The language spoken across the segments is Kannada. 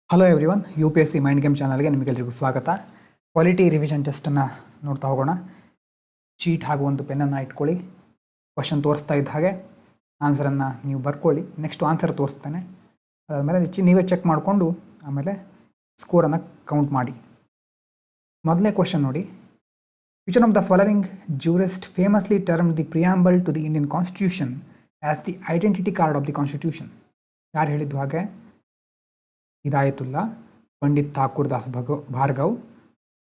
Hello everyone, UPSC mind game ಚಾನಲ್ಗೆ ನಿಮಗೆಲ್ಲರಿಗೂ ಸ್ವಾಗತ. ಕ್ವಾಲಿಟಿ ರಿವಿಷನ್ ಟೆಸ್ಟನ್ನು ನೋಡ್ತಾ ಹೋಗೋಣ. ಚೀಟ್ ಹಾಗೂ ಒಂದು ಪೆನ್ನನ್ನು ಇಟ್ಕೊಳ್ಳಿ. ಕ್ವಶನ್ ತೋರಿಸ್ತಾ ಇದ್ದ ಹಾಗೆ ಆನ್ಸರನ್ನು ನೀವು ಬರ್ಕೊಳ್ಳಿ. ನೆಕ್ಸ್ಟ್ ಆನ್ಸರ್ ತೋರಿಸ್ತೇನೆ. ಅದಾದಮೇಲೆ ನೀವೇ ಚೆಕ್ ಮಾಡಿಕೊಂಡು ಆಮೇಲೆ ಸ್ಕೋರನ್ನು ಕೌಂಟ್ ಮಾಡಿ. ಮೊದಲನೇ ಕ್ವಶನ್ ನೋಡಿ. Which one of the following jurist famously termed the preamble to the Indian constitution as the identity card of the constitution? ಯಾರು ಹೇಳಿದ್ದು ಹಾಗೆ? ಹಿದಾಯತುಲ್ಲಾ, ಪಂಡಿತ್ ಠಾಕೂರ್ ದಾಸ್ ಭಾರ್ಗವ್,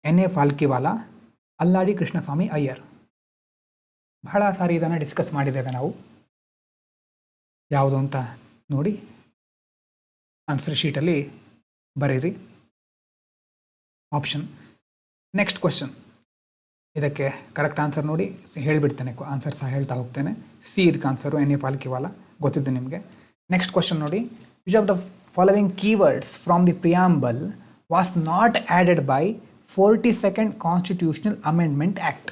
N.A. ಫಾಲ್ಕಿವಾಲಾ, ಅಲ್ಲಾಡಿ ಕೃಷ್ಣಸ್ವಾಮಿ ಅಯ್ಯರ್. ಬಹಳ ಸಾರಿ ಇದನ್ನು ಡಿಸ್ಕಸ್ ಮಾಡಿದ್ದೇವೆ ನಾವು. ಯಾವುದು ಅಂತ ನೋಡಿ ಆನ್ಸರ್ ಶೀಟಲ್ಲಿ ಬರೀರಿ ಆಪ್ಷನ್. ನೆಕ್ಸ್ಟ್ ಕ್ವಶನ್, ಇದಕ್ಕೆ ಕರೆಕ್ಟ್ ಆನ್ಸರ್ ನೋಡಿ ಹೇಳಿಬಿಡ್ತೇನೆ. ಆನ್ಸರ್ ಸಹ ಹೇಳ್ತಾ ಹೋಗ್ತೇನೆ. ಸಿ ಇದಕ್ಕೆ ಆನ್ಸರು N.A. ಫಾಲ್ಕಿವಾಲಾ, ಗೊತ್ತಿದೆ ನಿಮಗೆ. ನೆಕ್ಸ್ಟ್ ಕ್ವಶನ್ ನೋಡಿ. Which of the following keywords from the preamble was not added by 42nd Constitutional Amendment Act?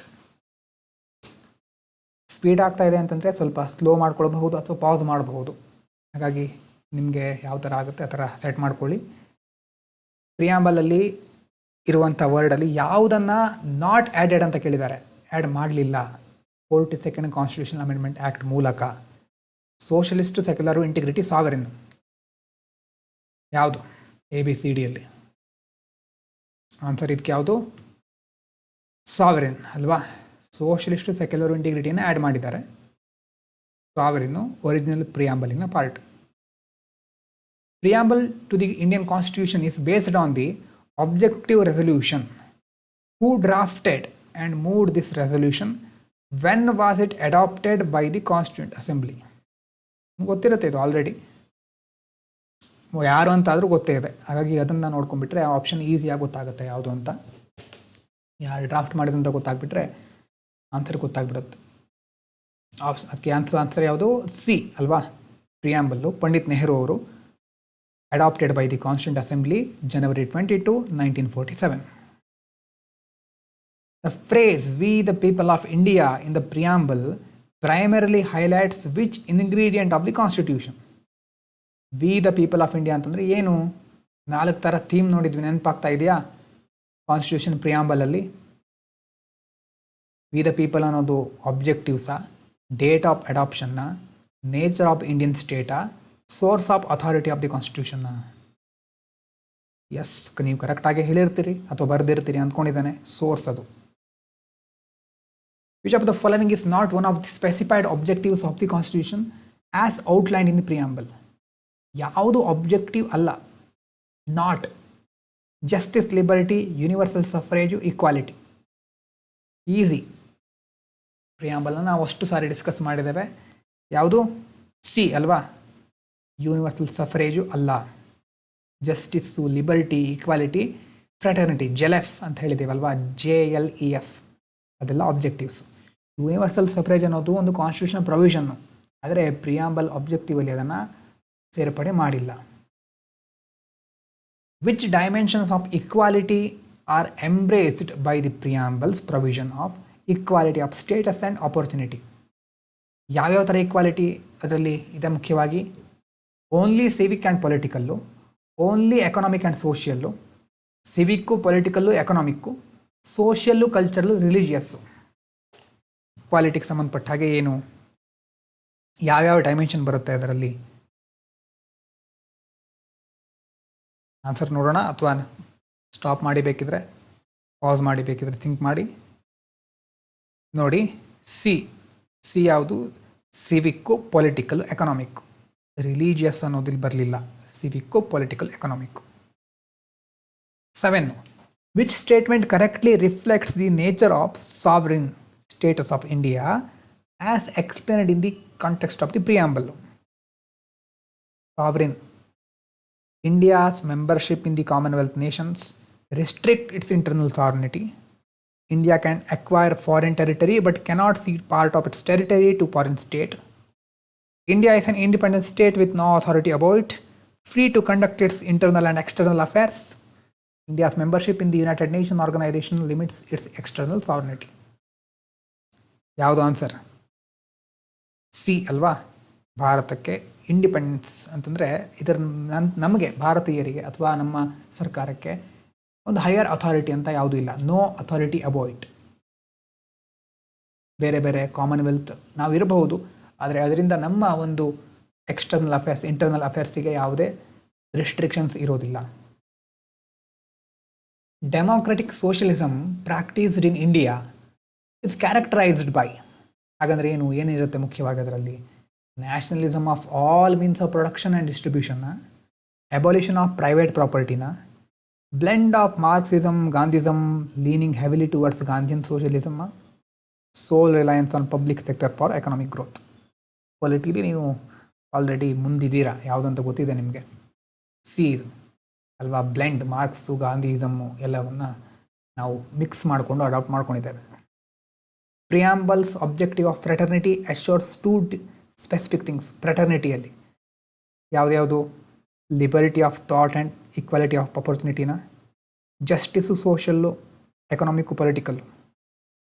Speed ಆಗ್ತಾ ಇದೆ ಅಂತಂದರೆ ಸ್ವಲ್ಪ ಸ್ಲೋ ಮಾಡ್ಕೊಳ್ಬಹುದು ಅಥವಾ ಪಾಸ್ ಮಾಡಬಹುದು. ಹಾಗಾಗಿ ನಿಮಗೆ ಯಾವ ಥರ ಆಗುತ್ತೆ ಆ ಥರ ಸೆಟ್ ಮಾಡ್ಕೊಳ್ಳಿ. ಪ್ರಿಯಾಂಬಲಲ್ಲಿ ಇರುವಂಥ ವರ್ಡಲ್ಲಿ ಯಾವುದನ್ನು ನಾಟ್ ಆ್ಯಡೆಡ್ ಅಂತ ಕೇಳಿದ್ದಾರೆ, ಆ್ಯಡ್ ಮಾಡಲಿಲ್ಲ 42nd ಕಾನ್ಸ್ಟಿಟ್ಯೂಷನಲ್ ಅಮೆಂಡ್ಮೆಂಟ್ ಆ್ಯಕ್ಟ್ ಮೂಲಕ. Socialist, secular, integrity, sovereign. ಯಾವುದು ABCDಯಲ್ಲಿ ಆನ್ಸರ್? ಇದಕ್ಕೆ ಯಾವುದು? ಸಾವರಿನ್ ಅಲ್ವಾ? ಸೋಷಲಿಸ್ಟ್, ಸೆಕ್ಯುಲರ್, ಇಂಟಿಗ್ರಿಟಿಯನ್ನು ಆ್ಯಡ್ ಮಾಡಿದ್ದಾರೆ. ಸಾವರಿನ್ನು ಒರಿಜಿನಲ್ ಪ್ರಿಯಾಂಬಲಿನ part. Preamble to the Indian constitution is based on the objective resolution. Who drafted and moved this resolution? When was it adopted by the constituent assembly? ಗೊತ್ತಿರುತ್ತೆ ಇದು ಆಲ್ರೆಡಿ, ಯಾರು ಅಂತಾದರೂ ಗೊತ್ತೇ ಇದೆ. ಹಾಗಾಗಿ ಅದನ್ನು ನೋಡ್ಕೊಂಡ್ಬಿಟ್ರೆ ಆ ಆಪ್ಷನ್ ಈಸಿಯಾಗಿ ಗೊತ್ತಾಗುತ್ತೆ ಯಾವುದು ಅಂತ. ಯಾರು ಡ್ರಾಫ್ಟ್ ಮಾಡಿದ್ರು ಅಂತ ಗೊತ್ತಾಗ್ಬಿಟ್ರೆ ಆನ್ಸರ್ ಗೊತ್ತಾಗ್ಬಿಡುತ್ತೆ. ಅದಕ್ಕೆ ಆನ್ಸರ್ ಯಾವುದು? ಸಿ ಅಲ್ವಾ? ಪ್ರಿಯಾಂಬಲ್ಲು ಪಂಡಿತ್ ನೆಹರು ಅವರು adopted by the constituent assembly January 22, 1947. The phrase "We the people of India" in the preamble primarily highlights which ingredient of the constitution? We the people of India ಅಂತಂದರೆ ಏನು? 4 ಥರ ಥೀಮ್ ನೋಡಿದ್ವಿ, ನೆನಪಾಗ್ತಾ ಇದೆಯಾ ಕಾನ್ಸ್ಟಿಟ್ಯೂಷನ್ ಪ್ರಿಯಾಂಬಲಲ್ಲಿ? ವಿ ದ ಪೀಪಲ್ ಅನ್ನೋದು ಆಬ್ಜೆಕ್ಟಿವ್ಸಾ, ಡೇಟ್ ಆಫ್ ಅಡಾಪ್ಷನ್ನ, ನೇಚರ್ ಆಫ್ ಇಂಡಿಯನ್ ಸ್ಟೇಟಾ, source of authority of the ಕಾನ್ಸ್ಟಿಟ್ಯೂಷನ್ನ? ಎಸ್, ನೀವು ಕರೆಕ್ಟಾಗಿ ಹೇಳಿರ್ತೀರಿ ಅಥವಾ ಬರೆದಿರ್ತೀರಿ ಅಂದ್ಕೊಂಡಿದ್ದಾನೆ. ಸೋರ್ಸ್ ಅದು. Which of the following is not one of the specified objectives of the constitution as outlined in the preamble? ಯಾವುದು ಆಬ್ಜೆಕ್ಟಿವ್ ಅಲ್ಲ? Not justice, liberty, universal suffrage, equality. Easy. ಪ್ರಿಯಾಂಬಲ್ನ ನಾವು ಅಷ್ಟು ಸಾರಿ ಡಿಸ್ಕಸ್ ಮಾಡಿದ್ದೇವೆ. ಯಾವುದು? ಸಿ ಅಲ್ವಾ? ಯೂನಿವರ್ಸಲ್ ಸಫ್ರೇಜು ಅಲ್ಲ. Justice, liberty, equality, fraternity, JLF ಅಂತ ಹೇಳಿದ್ದೀವಲ್ವಾ, JLEF, ಅದೆಲ್ಲ ಆಬ್ಜೆಕ್ಟಿವ್ಸ್. ಯೂನಿವರ್ಸಲ್ ಸಫ್ರೇಜ್ ಅನ್ನೋದು ಒಂದು ಕಾನ್ಸ್ಟಿಟ್ಯೂಷನ್ ಪ್ರೊವಿಷನ್ನು, ಆದರೆ ಪ್ರಿಯಾಂಬಲ್ ಆಬ್ಜೆಕ್ಟಿವಲ್ಲಿ ಅದನ್ನು ಸೇರ್ಪಡೆ ಮಾಡಿಲ್ಲ. Which dimensions of equality are embraced by the preamble's provision of equality of status and opportunity? ಯಾವ್ಯಾವ ಥರ ಈಕ್ವಾಲಿಟಿ ಅದರಲ್ಲಿ ಇದೆ? ಮುಖ್ಯವಾಗಿ only civic and political, only economic and social, civic, political, economic, social, cultural, religious. ಈಕ್ವಾಲಿಟಿಗೆ ಸಂಬಂಧಪಟ್ಟ ಹಾಗೆ ಏನು ಯಾವ್ಯಾವ ಡೈಮೆನ್ಷನ್ ಬರುತ್ತೆ ಅದರಲ್ಲಿ? ಆನ್ಸರ್ ನೋಡೋಣ, ಅಥವಾ ಸ್ಟಾಪ್ ಮಾಡಿ ಬೇಕಿದ್ರೆ ಪಾಸ್ ಮಾಡಿ ಬೇಕಿದ್ರೆ ಥಿಂಕ್ ಮಾಡಿ ನೋಡಿ. ಸಿ ಯಾವುದು? ಸಿವಿಕ್ಕು, ಪೊಲಿಟಿಕಲ್ಲು, ಎಕನಾಮಿಕ್ಕು. ರಿಲಿಜಿಯಸ್ ಅನ್ನೋದಿಲ್ಲಿ ಬರಲಿಲ್ಲ. Civic, political, economic. 7. Which statement correctly reflects the nature of sovereign status of India as explained in the context of the preamble? Sovereign. India's membership in the Commonwealth nations restrict its internal sovereignty. India can acquire foreign territory but cannot cede part of its territory to foreign state. India is an independent state with no authority above it, free to conduct its internal and external affairs. India's membership in the United Nations organization limits its external sovereignty. ಯಾವುದು ಆನ್ಸರ್? ಸಿ ಅಲ್ವಾ? ಭಾರತಕ್ಕೆ ಇಂಡಿಪೆಂಡೆನ್ಸ್ ಅಂತಂದರೆ ಇದರ ನಮಗೆ ಭಾರತೀಯರಿಗೆ ಅಥವಾ ನಮ್ಮ ಸರ್ಕಾರಕ್ಕೆ ಒಂದು ಹೈಯರ್ ಅಥಾರಿಟಿ ಅಂತ ಯಾವುದೂ ಇಲ್ಲ. No authority above it. ಬೇರೆ ಬೇರೆ ಕಾಮನ್ವೆಲ್ತ್ ನಾವು ಇರಬಹುದು, ಆದರೆ ಅದರಿಂದ ನಮ್ಮ ಒಂದು ಎಕ್ಸ್ಟರ್ನಲ್ ಅಫೇರ್ಸ್ ಇಂಟರ್ನಲ್ ಅಫೇರ್ಸಿಗೆ ಯಾವುದೇ ರಿಸ್ಟ್ರಿಕ್ಷನ್ಸ್ ಇರೋದಿಲ್ಲ. Democratic socialism practised in India is characterised by. ಹಾಗಂದ್ರೆ ಏನಿರುತ್ತೆ ಮುಖ್ಯವಾಗಿ ಅದರಲ್ಲಿ? Nationalism of all means of production and ಡಿಸ್ಟ್ರಿಬ್ಯೂಷನ್ನ, ಅಬಾಲಿಷನ್ ಆಫ್ ಪ್ರೈವೇಟ್ ಪ್ರಾಪರ್ಟಿನ, blend of Marxism Gandhism leaning heavily towards Gandhian socialism, sole reliance on public sector for economic growth. ಪೊಲಿಟಿಲಿ ನೀವು ಆಲ್ರೆಡಿ ಮುಂದಿದ್ದೀರಾ, ಯಾವುದಂತ ಗೊತ್ತಿದೆ ನಿಮಗೆ. ಸಿ ಇದು ಅಲ್ವಾ, ಬ್ಲೆಂಡ್ ಮಾರ್ಕ್ಸು ಗಾಂಧಿಯಿಸಮ್ಮು ಎಲ್ಲವನ್ನು ನಾವು ಮಿಕ್ಸ್ ಮಾಡಿಕೊಂಡು ಅಡಾಪ್ಟ್ ಮಾಡ್ಕೊಂಡಿದ್ದೇವೆ. Preamble's objective of fraternity assures two specific things. ಫ್ರೆಟರ್ನಿಟಿಯಲ್ಲಿ ಯಾವುದ್ಯಾವುದು? Liberty of thought and equality of ಅಪರ್ಚುನಿಟಿನ, justice social economic political,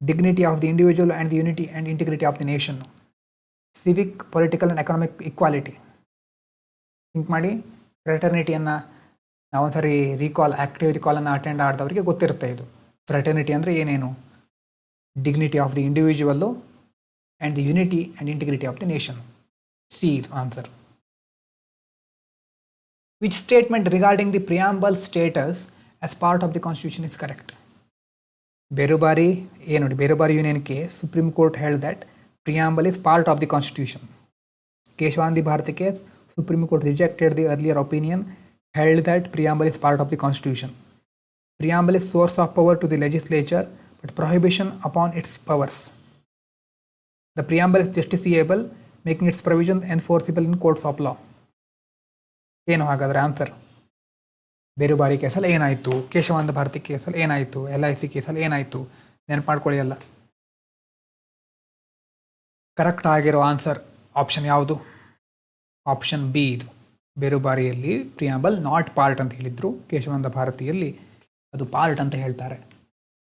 dignity of the individual and the unity and integrity of the nation, civic political and economic equality. Think ಮಾಡಿ. ಫ್ರೆಟರ್ನಿಟಿಯನ್ನು ನಾವೊಂದ್ಸರಿ ಆ್ಯಕ್ಟಿವ್ ರಿಕಾಲನ್ನು ಅಟೆಂಡ್ ಆಡಿದವರಿಗೆ ಗೊತ್ತಿರುತ್ತೆ ಇದು. ಫ್ರೆಟರ್ನಿಟಿ ಅಂದರೆ ಏನೇನು? Dignity of the individual and the unity and integrity of the nation. C ಇದು answer. Which statement regarding the preamble status as part of the constitution is correct? Berubari ನೋಡಿ, Berubari union case Supreme Court held that preamble is part of the constitution. Keshwandi Bharati case, Supreme Court rejected the earlier opinion, held that preamble is part of the constitution. Preamble is source of power to the legislature, but prohibition upon its powers. The preamble is justiciable, making its provision enforceable in courts of law. ಏನು ಹಾಗಾದರೆ ಆನ್ಸರ್? ಬೇರುಬಾರಿ ಕೇಸಲ್ಲಿ ಏನಾಯಿತು? ಕೇಶವಾನಂದ ಭಾರತಿ ಕೇಸಲ್ಲಿ ಏನಾಯಿತು? LIC ಕೇಸಲ್ಲಿ ಏನಾಯಿತು? ನೆನಪು ಮಾಡ್ಕೊಳ್ಳಿ ಎಲ್ಲ. ಕರೆಕ್ಟ್ ಆಗಿರೋ ಆನ್ಸರ್ ಆಪ್ಷನ್ ಯಾವುದು? ಆಪ್ಷನ್ ಬಿ ಇದು. ಬೇರುಬಾರಿಯಲ್ಲಿ ಪ್ರಿಯಾಂಬಲ್ ನಾಟ್ ಪಾರ್ಟ್ ಅಂತ ಹೇಳಿದ್ರು, ಕೇಶವಾನಂದ ಭಾರತಿಯಲ್ಲಿ ಅದು ಪಾರ್ಟ್ ಅಂತ ಹೇಳ್ತಾರೆ.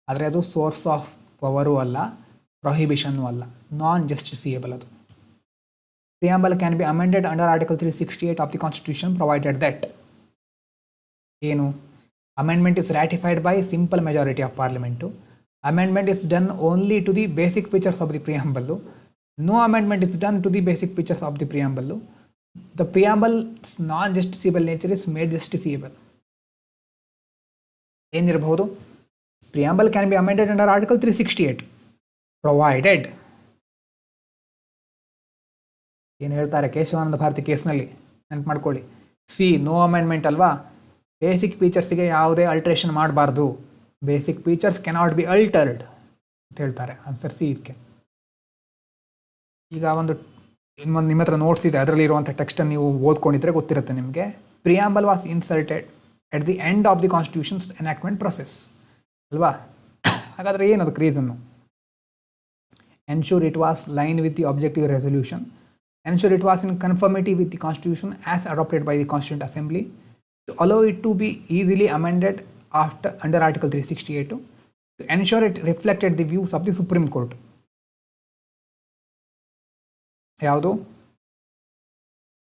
ಆದರೆ ಅದು ಸೋರ್ಸ್ ಆಫ್ ಪವರು ಅಲ್ಲ, ಪ್ರೊಹಿಬಿಷನ್ನು ಅಲ್ಲ, ನಾನ್ ಜಸ್ಟಿಸಿಯೇಬಲ್ ಅದು. Preamble can be amended under article 368 of the constitution provided that. ಏನು? Amendment is ratified by simple majority of parliament. Amendment is done only to the basic features of the preamble. No amendment is done to the basic features of the preamble. The preamble's non-justiciable nature is made justiciable. ಏನಿರಬಹುದು? Preamble can be amended under Article 368 provided. ಏನು ಹೇಳ್ತಾರೆ ಕೇಶವಾನಂದ ಭಾರತಿ ಕೇಸ್ನಲ್ಲಿ? ನೆನಪು ಮಾಡ್ಕೊಳ್ಳಿ. ಸಿ ನೋ ಅಮೆಂಡ್ಮೆಂಟ್ ಅಲ್ವಾ, ಬೇಸಿಕ್ ಫೀಚರ್ಸಿಗೆ ಯಾವುದೇ ಅಲ್ಟ್ರೇಷನ್ ಮಾಡಬಾರ್ದು. Basic features cannot be altered ಅಂತ ಹೇಳ್ತಾರೆ. ಆನ್ಸರ್ ಸಿ ಇದಕ್ಕೆ. ಈಗ ಇನ್ನೊಂದು ನಿಮ್ಮ ಹತ್ರ ನೋಟ್ಸ್ ಇದೆ, ಅದರಲ್ಲಿ ಇರುವಂಥ ಟೆಕ್ಸ್ಟನ್ನು ನೀವು ಓದ್ಕೊಂಡಿದ್ರೆ ಗೊತ್ತಿರುತ್ತೆ ನಿಮಗೆ. Preamble was inserted at the end of the constitution's enactment process ಅಲ್ವಾ? ಹಾಗಾದರೆ ಏನು ಅದಕ್ಕೆ reason? Ensure it was line with the objective resolution, ensure it was in conformity with the constitution as adopted by the constituent assembly, to allow it to be easily amended under article 368, to ensure it reflected the views of the supreme court. ಯಾವುದು?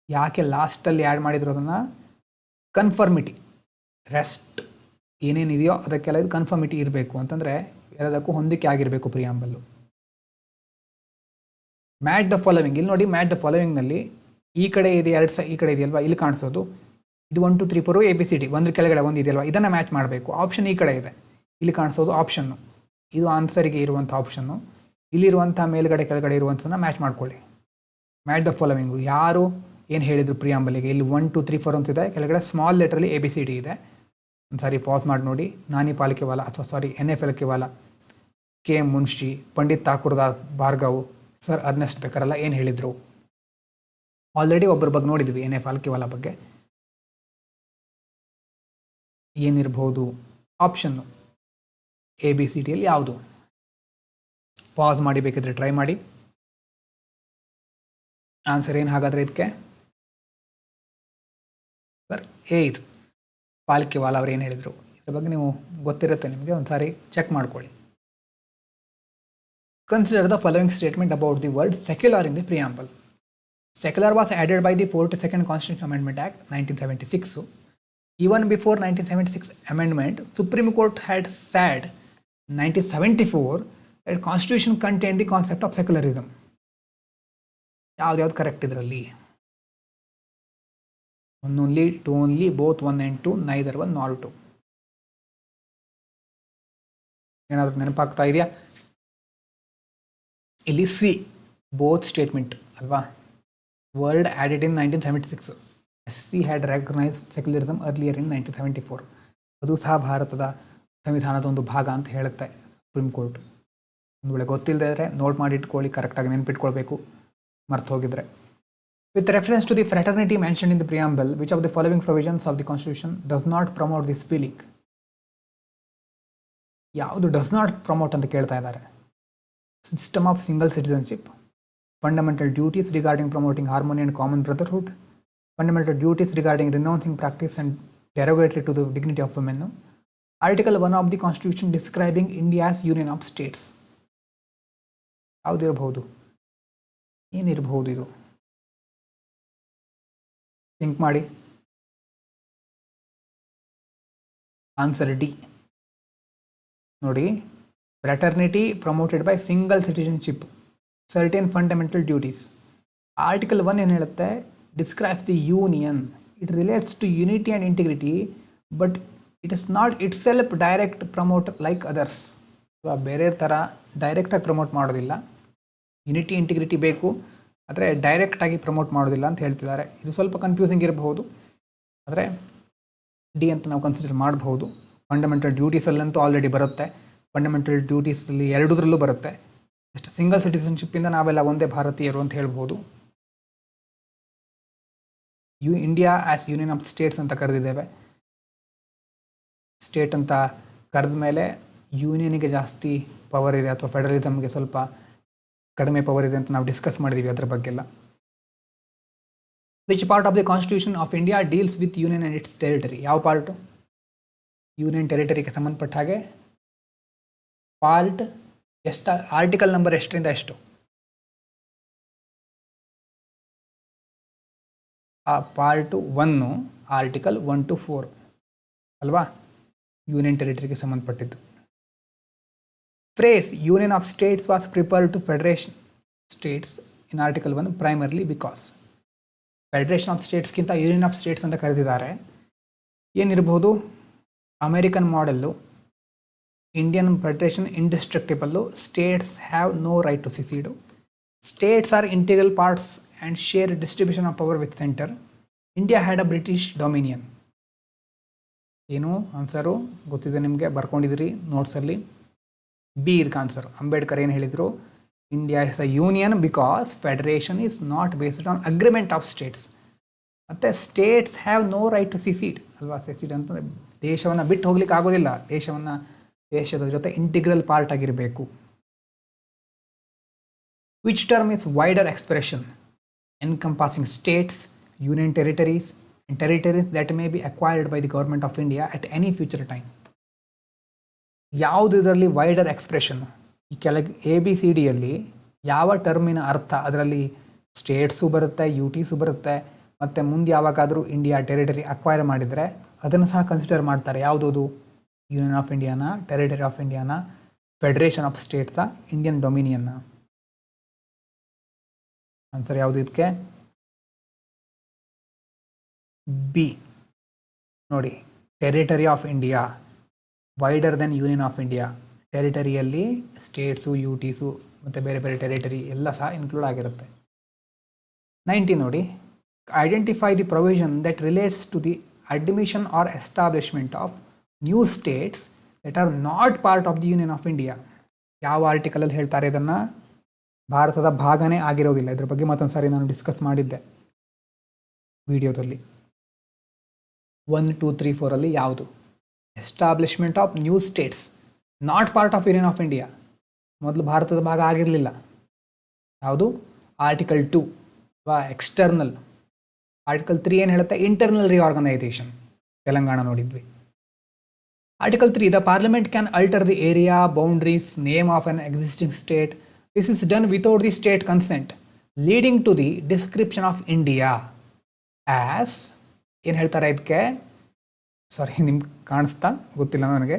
ಯಾಕೆ ಲಾಸ್ಟಲ್ಲಿ ಆ್ಯಡ್ ಮಾಡಿದ್ರು ಅದನ್ನು? ಕನ್ಫರ್ಮಿಟಿ. ರೆಸ್ಟ್ ಏನೇನಿದೆಯೋ ಅದಕ್ಕೆಲ್ಲ ಇದು ಕನ್ಫರ್ಮಿಟಿ ಇರಬೇಕು ಅಂತಂದರೆ ಎಲ್ಲದಕ್ಕೂ ಹೊಂದಿಕೆ ಆಗಿರಬೇಕು ಪ್ರಿಯಾಂಬಲ್ಲು. Match the following. ಇಲ್ಲಿ ನೋಡಿ, ಮ್ಯಾಚ್ ದ ಫಾಲೋವಿಂಗ್ನಲ್ಲಿ ಈ ಕಡೆ ಇದೆ ಈ ಕಡೆ ಇದೆಯಲ್ವಾ, ಇಲ್ಲಿ ಕಾಣಿಸೋದು ಇದು 1 2 3 4 ABCD, ಒಂದ್ರ ಕೆಳಗಡೆ ಒಂದು ಇದೆಯಲ್ವಾ, ಇದನ್ನು ಮ್ಯಾಚ್ ಮಾಡಬೇಕು. ಆಪ್ಷನ್ ಈ ಕಡೆ ಇದೆ, ಇಲ್ಲಿ ಕಾಣಿಸೋದು ಆಪ್ಷನ್ನು, ಇದು ಆನ್ಸರಿಗೆ ಇರುವಂಥ ಆಪ್ಷನ್ನು. ಇಲ್ಲಿರುವಂಥ ಮೇಲ್ಗಡೆ ಕೆಳಗಡೆ ಇರುವಂಥನ್ನ ಮ್ಯಾಚ್ ಮಾಡ್ಕೊಳ್ಳಿ. ಮ್ಯಾಚ್ ದ ಫಾಲೋವಿಂಗು ಯಾರು ಏನು ಹೇಳಿದರು ಪ್ರಿಯಾಂಬಲಿಗೆ? ಇಲ್ಲಿ 1 2 3 4 ಅಂತಿದೆ, ಕೆಳಗಡೆ ಸ್ಮಾಲ್ ಲೆಟ್ರಲ್ಲಿ ABCD ಇದೆ. ಒಂದು ಸಾರಿ ಪಾಸ್ ಮಾಡಿ ನೋಡಿ. Nani Palkhivala NA Palkhivala, KM Munshi, Pandit Thakurdas Bhargava, Sir Ernest Barker ಎಲ್ಲ ಏನು ಹೇಳಿದರು? ಆಲ್ರೆಡಿ ಒಬ್ಬರ ಬಗ್ಗೆ ನೋಡಿದ್ವಿ, NA ಫಾಲಿಕೆವಾಲ ಬಗ್ಗೆ. ಏನಿರ್ಬೋದು ಆಪ್ಷನ್ನು? ABCDಯಲ್ಲಿ ಯಾವುದು? ಪಾಸ್ ಮಾಡಿ, ಬೇಕಿದ್ರೆ ಟ್ರೈ ಮಾಡಿ. ಆನ್ಸರ್ ಏನು ಹಾಗಾದರೆ ಇದಕ್ಕೆ? ಸರ್ ಎ ಇದು. ಪಾಲಿಕೆವಾಲ ಅವ್ರು ಏನು ಹೇಳಿದರು ಇದ್ರ ಬಗ್ಗೆ ನೀವು ಗೊತ್ತಿರುತ್ತೆ ನಿಮಗೆ, ಒಂದು ಸಾರಿ ಚೆಕ್ ಮಾಡ್ಕೊಳ್ಳಿ. Consider the following statement about the word secular in the preamble. Secular was added by the 42nd Constitutional Amendment Act 1976. Even before 1976 amendment, Supreme Court had said 1974 that Constitution contained the concept of secularism. ಯಾವ್ದು ಕರೆಕ್ಟ್ ಇದರಲ್ಲಿ? One only, two only, both one and two, neither one nor two. ಏನಾದರೂ ನೆನಪಾಗ್ತಾ ಇದೆಯಾ? ಇಲ್ಲಿ ಸಿ ಬೋತ್ ಸ್ಟೇಟ್ಮೆಂಟ್ ಅಲ್ವಾ? Word added in 1976. SC had recognise secularism earlier in 1974. ಅದು ಸಹ ಭಾರತದ ಸಂವಿಧಾನದ ಒಂದು ಭಾಗ ಅಂತ ಹೇಳುತ್ತೆ ಸುಪ್ರೀಂ ಕೋರ್ಟ್. ಒಂದು ವೇಳೆ ಗೊತ್ತಿಲ್ಲದೆ ಇದ್ದರೆ ನೋಟ್ ಮಾಡಿ ಇಟ್ಕೊಳ್ಳಿ, ಕರೆಕ್ಟಾಗಿ ನೆನಪಿಟ್ಕೊಳ್ಬೇಕು ಮರ್ತು ಹೋಗಿದ್ರೆ. With reference to the fraternity mention in the preamble, which of the following provisions of the constitution does not promote this feeling? ಯಾವುದು ಡಸ್ ನಾಟ್ ಪ್ರಮೋಟ್ ಅಂತ ಕೇಳ್ತಾ ಇದ್ದಾರೆ? System of single citizenship, fundamental duties regarding promoting harmony and common brotherhood, fundamental duties regarding renouncing practice and derogatory to the dignity of women. Article 1 of the Constitution describing India's Union of States. ಯಾವುದಿರಬಹುದು? ಏನಿರಬಹುದು ಇದು? ಥಿಂಕ್ ಮಾಡಿ. ಆನ್ಸರ್ ಡಿ ನೋಡಿ. Fraternity promoted by single citizenship, certain fundamental duties. Article 1 ಏನು ಹೇಳುತ್ತೆ? describes the union. It relates to unity and integrity, but it is not itself direct promote like others. ಬೇರೆ ಥರ ಡೈರೆಕ್ಟಾಗಿ ಪ್ರಮೋಟ್ ಮಾಡೋದಿಲ್ಲ. ಯುನಿಟಿ ಇಂಟಿಗ್ರಿಟಿ ಬೇಕು, ಆದರೆ ಡೈರೆಕ್ಟಾಗಿ ಪ್ರಮೋಟ್ ಮಾಡೋದಿಲ್ಲ ಅಂತ ಹೇಳ್ತಿದ್ದಾರೆ. ಇದು ಸ್ವಲ್ಪ ಕನ್ಫ್ಯೂಸಿಂಗ್ ಇರಬಹುದು, ಆದರೆ ಡಿ ಅಂತ ನಾವು ಕನ್ಸಿಡರ್ ಮಾಡಬಹುದು. ಫಂಡಮೆಂಟಲ್ ಡ್ಯೂಟೀಸಲ್ಲಂತೂ ಆಲ್ರೆಡಿ ಬರುತ್ತೆ. ಫಂಡಮೆಂಟಲ್ ಡ್ಯೂಟೀಸಲ್ಲಿ ಎರಡೂದ್ರಲ್ಲೂ ಬರುತ್ತೆ. ಸಿಂಗಲ್ ಸಿಟಿಸನ್ಶಿಪ್ಪಿಂದ ನಾವೆಲ್ಲ ಒಂದೇ ಭಾರತೀಯರು ಅಂತ ಹೇಳ್ಬೋದು. India as union of states ಅಂತ ಕರೆದಿದ್ದೇವೆ. ಸ್ಟೇಟ್ ಅಂತ ಕರೆದ ಮೇಲೆ ಯೂನಿಯನಿಗೆ ಜಾಸ್ತಿ ಪವರ್ ಇದೆ ಅಥವಾ ಫೆಡರಲಿಸಮ್ಗೆ ಸ್ವಲ್ಪ ಕಡಿಮೆ ಪವರ್ ಇದೆ ಅಂತ ನಾವು ಡಿಸ್ಕಸ್ ಮಾಡಿದ್ದೀವಿ ಅದ್ರ ಬಗ್ಗೆಲ್ಲ. Which part of the constitution of India deals with union and its territory? ಯಾವ ಪಾರ್ಟು? ಯೂನಿಯನ್ ಟೆರಿಟರಿಗೆ ಸಂಬಂಧಪಟ್ಟ ಹಾಗೆ ಪಾರ್ಟ್ ಎಷ್ಟು? ಆರ್ಟಿಕಲ್ ನಂಬರ್ ಎಷ್ಟರಿಂದ ಎಷ್ಟು? ಆ ಪಾರ್ಟು 1 ಆರ್ಟಿಕಲ್ 1 to 4 ಅಲ್ವಾ? ಯೂನಿಯನ್ ಟೆರಿಟರಿಗೆ ಸಂಬಂಧಪಟ್ಟಿದ್ದು. Phrase union of states was preferred to federation states in article 1 primarily because. Federation of ಸ್ಟೇಟ್ಸ್ಗಿಂತ ಯೂನಿಯನ್ ಆಫ್ ಸ್ಟೇಟ್ಸ್ ಅಂತ ಕರೆದಿದ್ದಾರೆ. ಏನಿರ್ಬೋದು? American model, Indian federation indestructible, states have no right to secede, states are integral parts and share distribution of power with centre, India had a British dominion. ಏನು ಆನ್ಸರು ಗೊತ್ತಿದೆ ನಿಮಗೆ, ಬರ್ಕೊಂಡಿದ್ದೀರಿ ನೋಟ್ಸಲ್ಲಿ. ಬಿ ಇದಕ್ಕೆ ಆನ್ಸರ್. ಅಂಬೇಡ್ಕರ್ ಏನು ಹೇಳಿದರು? India is a union because federation is not based on agreement of states. ಮತ್ತು states have no right to secede ಅಲ್ವಾ? ಸೆಸಿಡ್ ಅಂತಂದರೆ ದೇಶವನ್ನು ಬಿಟ್ಟು ಹೋಗ್ಲಿಕ್ಕೆ ಆಗೋದಿಲ್ಲ, ದೇಶದ ಜೊತೆ ಇಂಟಿಗ್ರಲ್ ಪಾರ್ಟ್ ಆಗಿರಬೇಕು. Which term is wider expression encompassing states, union territories and territories that may be acquired by the government of India at any future time? ಯಾವುದು ಇದರಲ್ಲಿ ವೈಡರ್ ಎಕ್ಸ್ಪ್ರೆಷನ್? ಈ ಕೆಳಗೆ ABCDಯಲ್ಲಿ ಯಾವ ಟರ್ಮಿನ ಅರ್ಥ? ಅದರಲ್ಲಿ ಸ್ಟೇಟ್ಸು ಬರುತ್ತೆ, UTಸು ಬರುತ್ತೆ, ಮತ್ತು ಮುಂದೆ ಯಾವಾಗಾದರೂ ಇಂಡಿಯಾ ಟೆರಿಟರಿ ಅಕ್ವೈರ್ ಮಾಡಿದರೆ ಅದನ್ನು ಸಹ ಕನ್ಸಿಡರ್ ಮಾಡ್ತಾರೆ. ಯಾವುದದು? ಯೂನಿಯನ್ ಆಫ್ ಇಂಡಿಯಾನ, ಟೆರಿಟರಿ ಆಫ್ ಇಂಡಿಯಾನ, ಫೆಡರೇಷನ್ ಆಫ್ ಸ್ಟೇಟ್ಸ, ಇಂಡಿಯನ್ ಡೊಮಿನಿಯನ್ನ? ಆನ್ಸರ್ ಯಾವುದು ಇದಕ್ಕೆ? ಬಿ ನೋಡಿ. Territory of India wider then union of India. ಟೆರಿಟರಿಯಲ್ಲಿ ಸ್ಟೇಟ್ಸು, UTಸು ಮತ್ತು ಬೇರೆ ಬೇರೆ ಟೆರಿಟರಿ ಎಲ್ಲ ಸಹ ಇನ್ಕ್ಲೂಡ್ ಆಗಿರುತ್ತೆ. 19 ನೋಡಿ. Identify the provision that relates to the admission or establishment of new states that are not part of the union of India. ಯಾವ ಆರ್ಟಿಕಲಲ್ಲಿ ಹೇಳ್ತಾರೆ ಇದನ್ನು? ಭಾರತದ ಭಾಗನೇ ಆಗಿರೋದಿಲ್ಲ. ಇದ್ರ ಬಗ್ಗೆ ಮತ್ತೊಂದು ಸಾರಿ ನಾನು ಡಿಸ್ಕಸ್ ಮಾಡಿದ್ದೆ ವಿಡಿಯೋದಲ್ಲಿ. 1, 2, 3, 4 ಯಾವುದು? Establishment of new States not part of union of India. ಮೊದಲು ಭಾರತದ ಭಾಗ ಆಗಿರಲಿಲ್ಲ. ಯಾವುದು? ಆರ್ಟಿಕಲ್ 2 ಅಥವಾ ಎಕ್ಸ್ಟರ್ನಲ್. ಆರ್ಟಿಕಲ್ 3 ಏನು ಹೇಳುತ್ತೆ? Internal reorganisation. ತೆಲಂಗಾಣ ನೋಡಿದ್ವಿ. Article 3, the parliament can alter the area, boundaries, name of an existing state. This is done without the state consent. Leading to the description of India as ಏನು ಹೇಳ್ತಾರೆ ಇದಕ್ಕೆ, ಸಾರಿ ನಿಮ್ಗೆ ಕಾಣಿಸ್ತಾ ಗೊತ್ತಿಲ್ಲ ನನಗೆ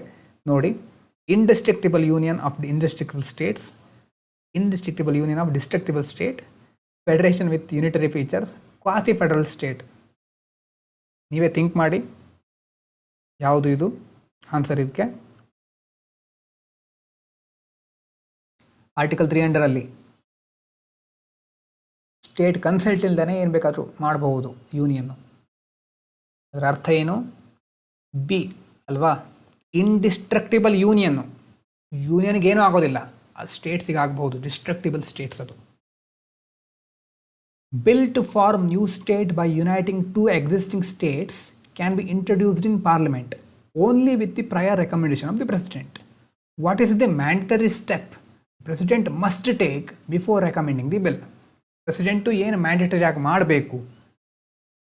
ನೋಡಿ, indestructible union of indestructible states, indestructible union of destructible state, federation with unitary features, quasi federal state. ನೀವೇ ಥಿಂಕ್ ಮಾಡಿ ಯಾವುದು ಇದು ಆನ್ಸರ್ ಇದಕ್ಕೆ. ಆರ್ಟಿಕಲ್ 300 ಸ್ಟೇಟ್ ಕನ್ಸಲ್ಟ್ ಇಲ್ದೇ ಏನು ಬೇಕಾದರೂ ಮಾಡಬಹುದು ಯೂನಿಯನ್ನು. ಅದರ ಅರ್ಥ ಏನು? ಬಿ ಅಲ್ವಾ, ಇಂಡಿಸ್ಟ್ರಕ್ಟಿಬಲ್ ಯೂನಿಯನ್ನು. ಯೂನಿಯನ್ಗೆ ಏನೂ ಆಗೋದಿಲ್ಲ, ಅದು ಸ್ಟೇಟ್ಸಿಗೆ ಆಗಬಹುದು, ಡಿಸ್ಟ್ರಕ್ಟಿಬಲ್ ಸ್ಟೇಟ್ಸ್ ಅದು. Bill to form new state by uniting two existing states can be introduced in parliament only with the prior recommendation of the president. What is the mandatory step president must take before recommending the bill? President ಏನು ಮ್ಯಾಂಡೇಟರಿ ಆಗಿ ಮಾಡಬೇಕು?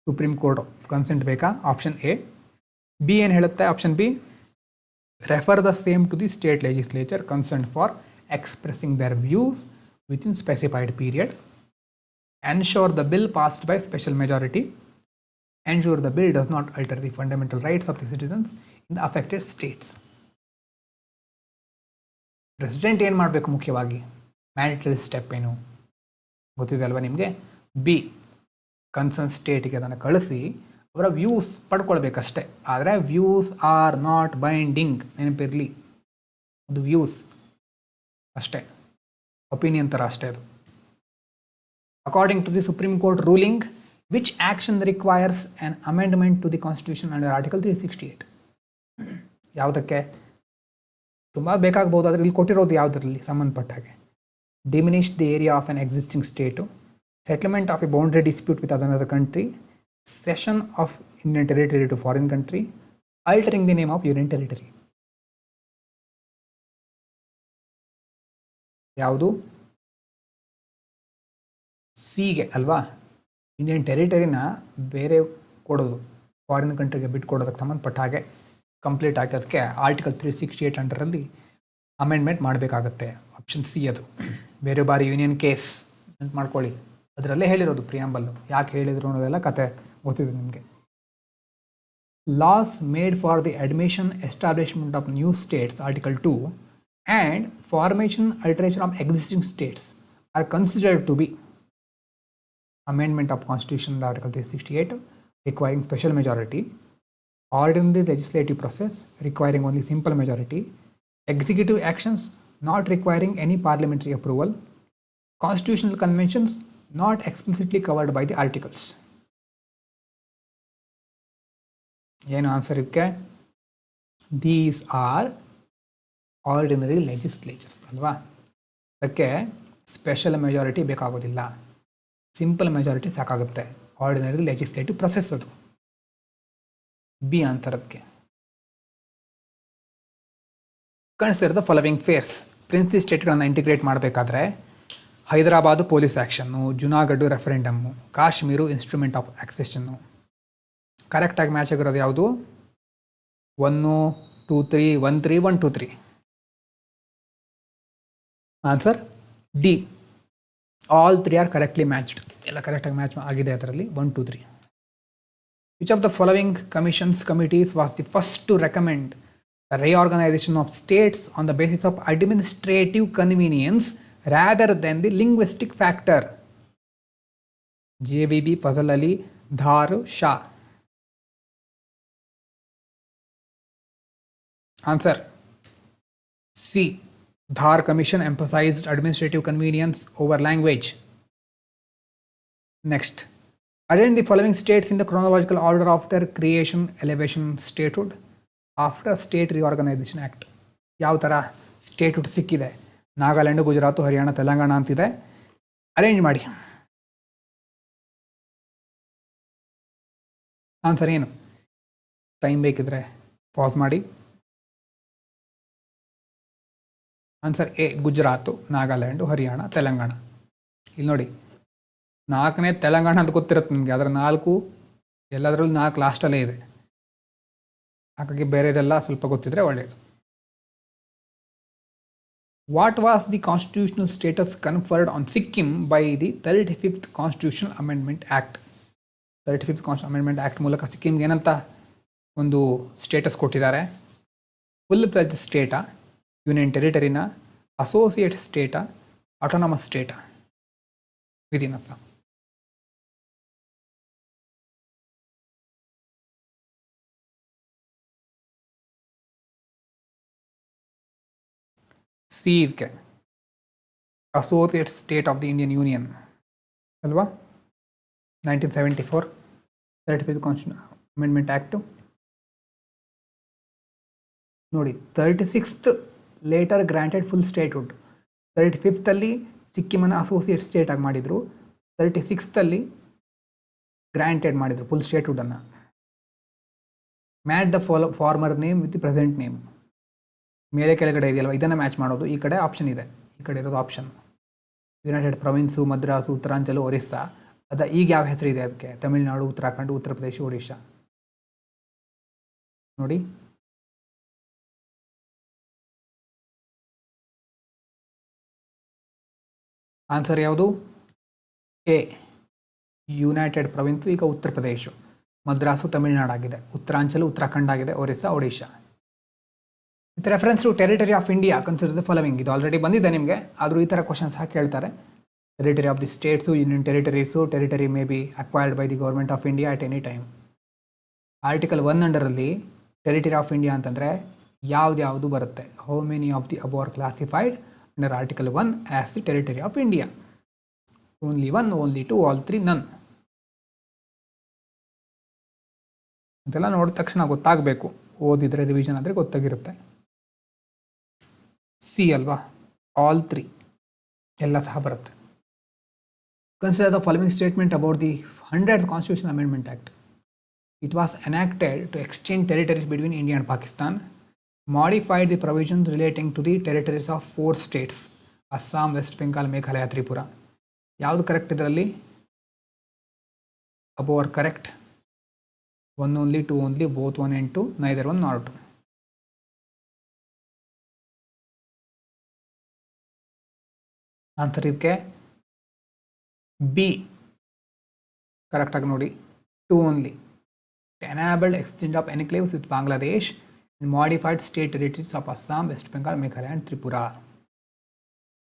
ಸುಪ್ರೀಂ ಕೋರ್ಟ್ ಕನ್ಸೆಂಟ್ ಬೇಕಾ? Option A. ಬಿ ಏನು ಹೇಳುತ್ತೆ? Option B, refer the same to the state legislature concerned for expressing their views within specified period, ensure the bill passed by special majority, ensure the bill does not alter the fundamental rights of the citizens in the affected states. President ಏನು ಮಾಡಬೇಕು ಮುಖ್ಯವಾಗಿ? ಮ್ಯಾಂಡೇಟರಿ ಸ್ಟೆಪ್ ಏನು ಗೊತ್ತಿದೆ ಅಲ್ವಾ ನಿಮಗೆ? ಬಿ, ಕನ್ಸರ್ನ್ ಸ್ಟೇಟಿಗೆ ಅದನ್ನು ಕಳಿಸಿ ಅವರ ವ್ಯೂಸ್ ಪಡ್ಕೊಳ್ಬೇಕಷ್ಟೇ. ಆದರೆ ವ್ಯೂಸ್ ಆರ್ ನಾಟ್ ಬೈಂಡಿಂಗ್, ನೆನಪಿರಲಿ, ಅದು ವ್ಯೂಸ್ ಅಷ್ಟೇ, ಒಪಿನಿಯನ್ ಥರ ಅಷ್ಟೇ ಅದು. According to the supreme court ruling, which action requires an amendment to the constitution under article 368? ಯಾವುದಕ್ಕೆ? ತುಂಬ ಬೇಕಾಗಬಹುದು, ಆದರೆ ಇಲ್ಲಿ ಕೊಟ್ಟಿರೋದು ಯಾವುದರಲ್ಲಿ ಸಂಬಂಧಪಟ್ಟ ಹಾಗೆ. Diminish the area of an existing state, settlement of a boundary dispute with other country, cession of Indian territory to foreign country, altering the name of union territory. ಯಾವುದು? ಸಿಗೆ ಅಲ್ವಾ, ಇಂಡಿಯನ್ ಟೆರಿಟರಿನ ಬೇರೆ ಕೊಡೋದು, ಫಾರಿನ್ ಕಂಟ್ರಿಗೆ ಬಿಟ್ಕೊಡೋದಕ್ಕೆ ಸಂಬಂಧಪಟ್ಟ ಹಾಗೆ ಕಂಪ್ಲೀಟ್ ಆಗಿ ಅದಕ್ಕೆ ಆರ್ಟಿಕಲ್ 368 ಅಂಡರಲ್ಲಿ ಅಮೆಂಡ್ಮೆಂಟ್ ಮಾಡಬೇಕಾಗತ್ತೆ. ಆಪ್ಷನ್ ಸಿ ಅದು. ಬೇರೆ ಬಾರಿ ಯೂನಿಯನ್ ಕೇಸ್ ಅಂತ ಮಾಡ್ಕೊಳ್ಳಿ, ಅದರಲ್ಲೇ ಹೇಳಿರೋದು ಪ್ರಿಯಾಂಬಲ್ಲು. ಯಾಕೆ ಹೇಳಿದ್ರು ಅನ್ನೋದೆಲ್ಲ ಕತೆ ಗೊತ್ತಿದೆ ನಿಮಗೆ. Laws made for the admission establishment of new states article 2 and formation alteration of existing states are considered to be amendment of constitution article 368 requiring special majority, ordinary legislative process requiring only simple majority, executive actions not requiring any parliamentary approval, constitutional conventions not explicitly covered by the articles. ಏನು ಆನ್ಸರ್ ಇದಕ್ಕೆ? ದೀಸ್ ಆರ್ ಆರ್ಡಿನರಿ ಲೆಜಿಸ್ಲೇಚರ್ಸ್ ಅಲ್ವಾ, ಅದಕ್ಕೆ ಸ್ಪೆಷಲ್ ಮೆಜಾರಿಟಿ ಬೇಕಾಗೋದಿಲ್ಲ, ಸಿಂಪಲ್ ಮೆಜಾರಿಟಿ ಸಾಕಾಗುತ್ತೆ. ಆರ್ಡಿನರಿ ಲೆಜಿಸ್ಲೇಟಿವ್ ಪ್ರೊಸೆಸ್ ಅದು. ಬಿ ಆನ್ಸರ್ ಅದಕ್ಕೆ. Consider the following pairs. Princely ಸ್ಟೇಟ್ಗಳನ್ನು ಇಂಟಿಗ್ರೇಟ್ ಮಾಡಬೇಕಾದ್ರೆ Hyderabad police action, Junagadh referendum, Kashmir instrument of accession. ಕರೆಕ್ಟಾಗಿ ಮ್ಯಾಚ್ ಆಗಿರೋದು ಯಾವುದು? 1 2 3 1 3 1 2 3. Answer D. All 3 are correctly matched. ಎಲ್ಲ ಕರೆಕ್ಟಾಗಿ ಮ್ಯಾಚ್ ಆಗಿದೆ ಅದರಲ್ಲಿ. 1 2 3. Which of the following commissions committees was the first to recommend the reorganisation of states on the basis of administrative convenience rather than the linguistic factor? JVB, Fazal Ali, Dhar, Shah. Answer C. Dhar Commission emphasized administrative convenience over language. Next, arrange the following states in the chronological order of their creation, elevation, statehood after State Reorganization Act. ಯಾವ ಥರ ಸ್ಟೇಟ್ಹುಡ್ ಸಿಕ್ಕಿದೆ? ನಾಗಾಲ್ಯಾಂಡು, ಗುಜರಾತು, ಹರಿಯಾಣ, ತೆಲಂಗಾಣ ಅಂತಿದೆ. ಅರೇಂಜ್ ಮಾಡಿ. ಆನ್ಸರ್ ಏನು? ಟೈಮ್ ಬೇಕಿದ್ರೆ ಪಾಸ್ ಮಾಡಿ. Answer A, Gujarat, Nagaland, Haryana, Telangana. ಇಲ್ಲಿ ನೋಡಿ, 4ನೇ ತೆಲಂಗಾಣ ಅಂತ ಗೊತ್ತಿರುತ್ತೆ ನಿಮಗೆ, ಅದರ 4 ಎಲ್ಲದರಲ್ಲೂ 4 ಲಾಸ್ಟಲ್ಲೇ ಇದೆ. ಹಾಗಾಗಿ ಬೇರೆದೆಲ್ಲ ಸ್ವಲ್ಪ ಗೊತ್ತಿದ್ರೆ ಒಳ್ಳೆಯದು. What was the constitutional status conferred on Sikkim by the 35th constitutional amendment act? 35th constitution amendment act ಮೂಲಕ ಸಿಕ್ಕಿಂಗೆ ಏನಂತ ಒಂದು ಸ್ಟೇಟಸ್ ಕೊಟ್ಟಿದ್ದಾರೆ? ಫುಲ್ ಫ್ಲೆಡ್ಜ್ ಸ್ಟೇಟಾ, ಯೂನಿಯನ್ ಟೆರಿಟರಿನ, ಅಸೋಸಿಯೇಟ್ ಸ್ಟೇಟಾ, ಆಟೋನಮಸ್ ಸ್ಟೇಟಾ ವಿದಿನ್ ಅಸ್ಸಾಂ? ಸಿ ಇದಕ್ಕೆ associate state of the Indian union ಅಲ್ವಾ? 1974 35th ಕಾನ್ಸ್ಟಿಟ್ಯೂಷನ್ ಅಮೆಂಡ್ಮೆಂಟ್ ಆ್ಯಕ್ಟು ನೋಡಿ. 36th later granted full statehood. 35th ಸಿಕ್ಕಿಮನ್ನು ಅಸೋಸಿಯೇಟ್ ಸ್ಟೇಟ್ ಆಗಿ ಮಾಡಿದರು. 36th ಗ್ರಾಂಟೆಡ್ ಮಾಡಿದರು full ಸ್ಟೇಟ್ಹುಡನ್ನು. Match the farmer name with present name. ಮೇಲೆ ಕೆಳಗಡೆ ಇದೆಯಲ್ವ, ಇದನ್ನು ಮ್ಯಾಚ್ ಮಾಡೋದು. ಈ ಕಡೆ ಆಪ್ಷನ್ ಇದೆ, ಈ ಕಡೆ ಇರೋದು ಆಪ್ಷನ್. ಯುನೈಟೆಡ್ ಪ್ರಾವಿನ್ಸು, ಮದ್ರಾಸು, ಉತ್ತರಾಂಚಲು, ಒರಿಸ್ಸಾ. ಈಗ ಯಾವ ಹೆಸರಿದೆ ಅದಕ್ಕೆ? ತಮಿಳುನಾಡು, ಉತ್ತರಾಖಂಡ್, ಉತ್ತರ ಪ್ರದೇಶ, ಒಡಿಶಾ. ನೋಡಿ, ಆನ್ಸರ್ ಯಾವುದು? ಎ, ಯುನೈಟೆಡ್ ಪ್ರಾವಿನ್ಸು ಈಗ ಉತ್ತರ ಪ್ರದೇಶ, ಮದ್ರಾಸು ತಮಿಳುನಾಡು ಆಗಿದೆ, ಉತ್ತರಾಂಚಲು ಉತ್ತರಾಖಂಡ್ ಆಗಿದೆ, Orissa Odisha. With reference to territory of India consider the following. ಇದು ಆಲ್ರೆಡಿ ಬಂದಿದೆ ನಿಮಗೆ, ಆದರೂ ಈ ಥರ ಕ್ವಶನ್ಸ್ ಹಾಕಿ ಕೇಳ್ತಾರೆ. Territory of the states, union territories. Territory may be acquired by the government of India at any time. Article 1 ಅಂಡರಲ್ಲಿ ಟೆರಿಟರಿ ಆಫ್ ಇಂಡಿಯಾ ಅಂತಂದರೆ ಯಾವ್ದು ಬರುತ್ತೆ? How many of the above are classified under article 1 as the territory of India? Only 1, only 2, all 3, ನನ್. ಇದೆಲ್ಲ ನೋಡಿದ ತಕ್ಷಣ ಗೊತ್ತಾಗಬೇಕು, ಓದಿದರೆ ರಿವಿಷನ್ ಆದರೆ ಗೊತ್ತಾಗಿರುತ್ತೆ. ಸಿ ಅಲ್ವಾ? ಆಲ್ 3 ಎಲ್ಲ ಸಹ ಬರುತ್ತೆ. Consider the following statement about the 100th constitution amendment act. It was enacted to exchange territories between India and Pakistan, modified the provisions relating to the territories of 4 states, Assam, West Bengal, Meghalaya, Tripura. ಯಾವುದು ಕರೆಕ್ಟ್ ಇದರಲ್ಲಿ? Above are correct? 1 only, 2 only, both 1 and 2, neither 1 nor 2. Answer ಇದಕ್ಕೆ ಬಿ ಕರೆಕ್ಟಾಗಿ ನೋಡಿ. 2 only. Enabled exchange of enclaves with Bangladesh and modified state territories of Assam, West Bengal, Meghalaya and Tripura.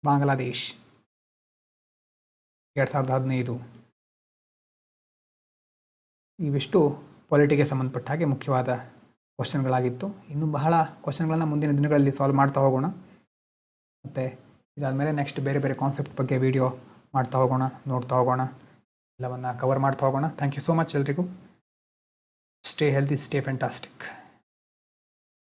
Bangladesh 2015. ಇವಿಷ್ಟು ಪಾಲಿಟಿಗೆ ಸಂಬಂಧಪಟ್ಟ ಹಾಗೆ ಮುಖ್ಯವಾದ ಕ್ವಶನ್ಗಳಾಗಿತ್ತು. ಇನ್ನೂ ಬಹಳ ಕ್ವಶನ್ಗಳನ್ನು ಮುಂದಿನ ದಿನಗಳಲ್ಲಿ ಸಾಲ್ವ್ ಮಾಡ್ತಾ ಹೋಗೋಣ. ಮತ್ತು ಇದಾದಮೇಲೆ ನೆಕ್ಸ್ಟ್ ಬೇರೆ ಬೇರೆ ಕಾನ್ಸೆಪ್ಟ್ ಬಗ್ಗೆ ವಿಡಿಯೋ ಮಾಡ್ತಾ ಹೋಗೋಣ, ನೋಡ್ತಾ ಹೋಗೋಣ, ಎಲ್ಲವನ್ನು ಕವರ್ ಮಾಡ್ತಾ ಹೋಗೋಣ. ಥ್ಯಾಂಕ್ ಯು ಸೋ ಮಚ್ ಎಲ್ರಿಗೂ. Stay healthy, stay fantastic.